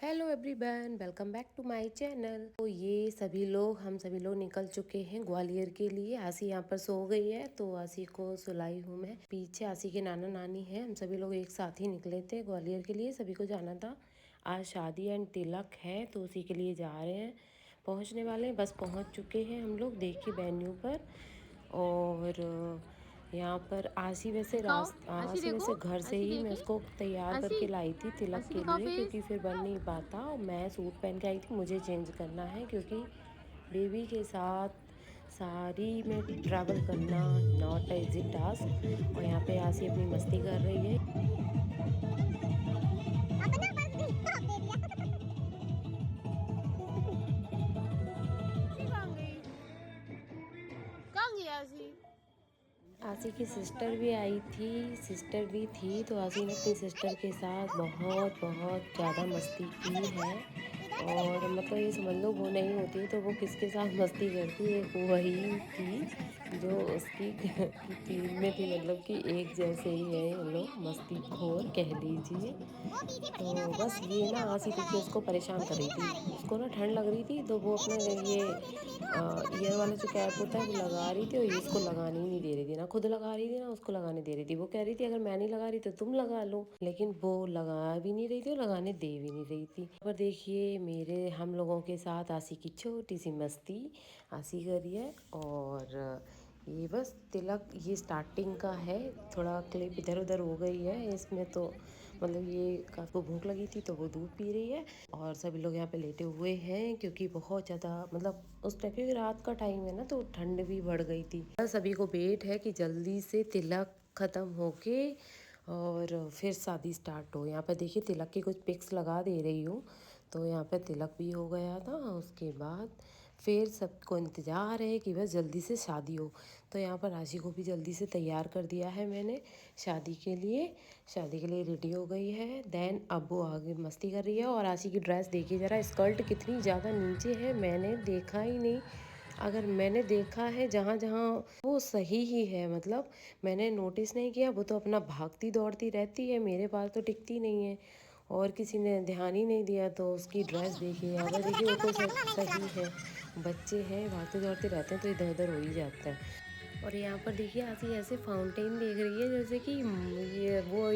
Hello everyone, welcome back to my channel. तो ये हम सभी लोग निकल चुके हैं ग्वालियर के लिए। आसी यहाँ पर सो गई है तो आसी को सुलाई हूँ मैं। पीछे आसी के नाना नानी हैं। हम सभी लोग एक साथ ही निकले थे ग्वालियर के लिए, सभी को जाना था। आज शादी एंड तिलक है तो उसी के लिए जा रहे हैं। पहुँचने वाले हैं, बस पहुँच चुके हैं हम लोग, देखिए वेन्यू पर। और यहाँ पर दिखाओ। आशी आसी देखो। वैसे घर से आशी ही मैं देखे। उसको तैयार आशी। करके लाई थी तिलक आशी के दिखाओ लिए, फेस। क्योंकि फिर बन नहीं पाता। और मैं सूट पहन के आई थी, मुझे चेंज करना है क्योंकि बेबी के साथ साड़ी में ट्रैवल करना नॉट इजी टास्क। और यहाँ पे आसी अपनी मस्ती कर रही है। कहाँ गई आशी? आसी की सिस्टर भी आई थी, सिस्टर भी थी, तो आसी ने अपनी सिस्टर के साथ बहुत बहुत ज़्यादा मस्ती की है। और मतलब ये समझ लो वो नहीं होती तो वो किसके साथ मस्ती करती, एक वही थी जो उसकी की टीम में थी। मतलब कि एक जैसे ही है ये लोग, मस्ती खोर कह लीजिए। तो बस ये ना आसी देखिए उसको परेशान कर रही थी। उसको ना ठंड लग रही थी तो वो अपना ये ईयर वाला जो कैप होता है वो लगा रही थी, और ये इसको लगाने ही नहीं दे रही थी। ना खुद लगा रही थी ना उसको लगाने दे रही थी। वो कह रही थी अगर मैं नहीं लगा रही तो तुम लगा लो, लेकिन वो लगा भी नहीं रही थी और लगाने दे भी नहीं रही थी। पर देखिए मेरे हम लोगों के साथ आसी की छोटी सी मस्ती आसी करी है। और ये बस तिलक ये स्टार्टिंग का है, थोड़ा क्लिप इधर उधर हो गई है इसमें। तो मतलब ये काफी भूख लगी थी तो वो दूध पी रही है। और सभी लोग यहाँ पे लेटे हुए हैं क्योंकि बहुत ज़्यादा मतलब उस टाइम पे रात का टाइम है ना, तो ठंड भी बढ़ गई थी। सभी को वेट है कि जल्दी से तिलक ख़त्म होके और फिर शादी स्टार्ट हो। यहाँ पर देखिए तिलक की कुछ पिक्स लगा दे रही हूँ। तो यहाँ पे तिलक भी हो गया था, उसके बाद फिर सबको इंतज़ार है कि बस जल्दी से शादी हो। तो यहाँ पर राशि को भी जल्दी से तैयार कर दिया है मैंने शादी के लिए। शादी के लिए रेडी हो गई है। देन अब वो आगे मस्ती कर रही है। और राशि की ड्रेस देखिए ज़रा, स्कर्ट कितनी ज़्यादा नीचे है, मैंने देखा ही नहीं। अगर मैंने देखा है जहाँ जहाँ वो सही ही है, मतलब मैंने नोटिस नहीं किया। वो तो अपना भागती दौड़ती रहती है, मेरे पास तो टिकती नहीं है। और किसी ने ध्यान ही नहीं दिया। तो उसकी ड्रेस देखिए, अगर देखिए वो तो सही है। बच्चे हैं भागते दौड़ते रहते हैं तो इधर उधर हो ही जाता है। और यहाँ पर देखिए आसी ऐसे फाउंटेन देख रही है जैसे कि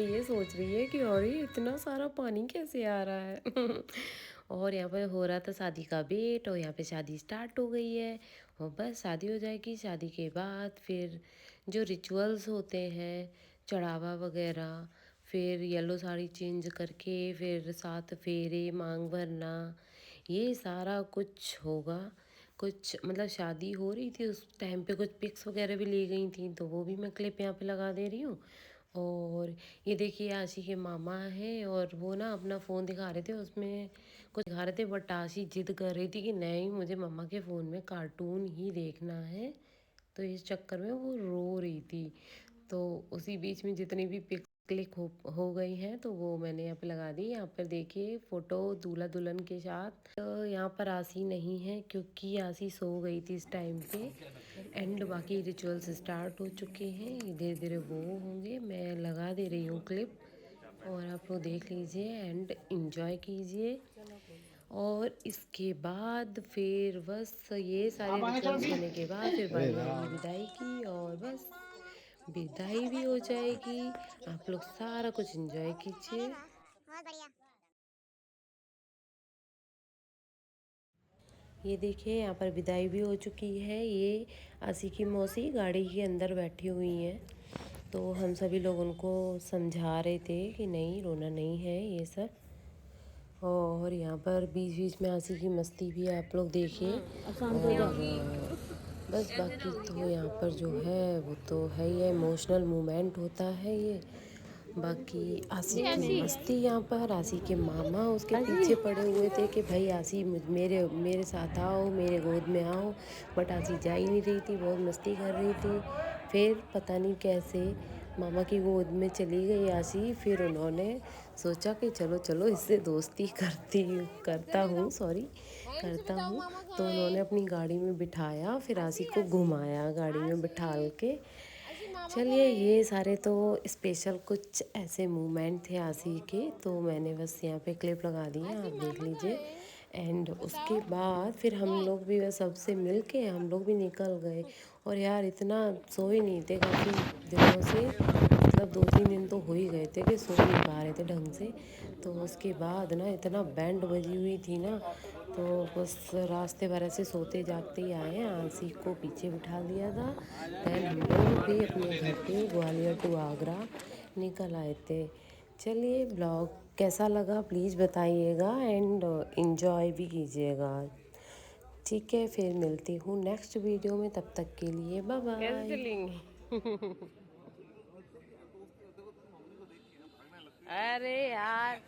ये सोच रही है कि अरे इतना सारा पानी कैसे आ रहा है। और यहाँ पर हो रहा था शादी का वेट, और यहाँ पे शादी स्टार्ट हो गई है। और बस शादी हो जाएगी, शादी के बाद फिर जो रिचुअल्स होते हैं, चढ़ावा वगैरह, फिर येलो साड़ी चेंज करके फिर 7 फेरे, मांग भरना, ये सारा कुछ होगा। कुछ मतलब शादी हो रही थी उस टाइम पे, कुछ पिक्स वगैरह भी ली गई थी तो वो भी मैं क्लिप यहाँ पे लगा दे रही हूँ। और ये देखिए आशी के मामा हैं और वो ना अपना फ़ोन दिखा रहे थे, उसमें कुछ दिखा रहे थे, बट आशी जिद कर रही थी कि नहीं मुझे मम्मा के फ़ोन में कार्टून ही देखना है। तो इस चक्कर में वो रो रही थी। तो उसी बीच में जितनी भी पिक क्लिक हो गई हैं तो वो मैंने यहाँ पे लगा दी। यहाँ पर देखिए फ़ोटो दूल्हा दुल्हन के साथ। तो यहाँ पर आसी नहीं है क्योंकि आसी सो गई थी इस टाइम पे। एंड बाकी रिचुअल्स स्टार्ट हो चुके हैं, धीरे धीरे वो होंगे। मैं लगा दे रही हूँ क्लिप और आप लोग देख लीजिए एंड इन्जॉय कीजिए। और इसके बाद फिर बस ये सारे रिचुअल्स होने के बाद फिर बारी आएगी विदाई की, और बस विदाई भी हो जाएगी। आप लोग सारा कुछ एंजॉय कीजिए। ये देखिए यहाँ पर विदाई भी हो चुकी है। ये आसी की मौसी गाड़ी के अंदर बैठी हुई हैं। तो हम सभी लोग उनको समझा रहे थे कि नहीं रोना नहीं है ये सब। और यहाँ पर बीच बीच में आसी की मस्ती भी आप लोग देखिए। और बस बाकी तो यहाँ पर जो है वो तो है ही है, इमोशनल मोमेंट होता है ये। बाकी आसी की ऐसी। मस्ती, यहाँ पर आसी के मामा उसके आशी। पीछे पड़े हुए थे कि भाई आसी मेरे मेरे साथ आओ, मेरे गोद में आओ। बट आसी जा ही नहीं रही थी, बहुत मस्ती कर रही थी। फिर पता नहीं कैसे मामा की गोद में चली गई आसी। फिर उन्होंने सोचा कि चलो चलो इससे दोस्ती करता हूँ, सॉरी करता बताओ हूँ। मामा तो कहाँ है? उन्होंने अपनी गाड़ी में बिठाया, फिर आसी को घुमाया गाड़ी में बिठाल के। चलिए ये सारे तो स्पेशल कुछ ऐसे मोमेंट थे आशी के, तो मैंने बस यहाँ पे क्लिप लगा दी है, आप देख लीजिए। एंड उसके बाद फिर हम लोग भी बस सबसे मिल के हम लोग भी निकल गए। और यार इतना सो ही नहीं थे काफ़ी दिनों से, मतलब 2-3 दिन तो हो ही गए थे कि सो नहीं पा रहे थे ढंग से। तो उसके बाद ना इतना बैंड बजी हुई थी ना, तो बस रास्ते भर ऐसे सोते जागते ही आए हैं। आंसी को पीछे बिठा दिया था। दैन हम लोग भी अपने घर पे ग्वालियर टू आगरा निकल आए थे। चलिए ब्लॉग कैसा लगा प्लीज़ बताइएगा एंड इन्जॉय भी कीजिएगा। ठीक है, फिर मिलती हूँ नेक्स्ट वीडियो में, तब तक के लिए बाय बाय। अरे यार,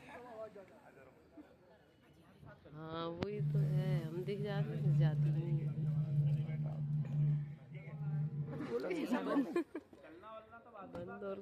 हाँ वही तो है, हम दिख जाती नहीं है। बंद और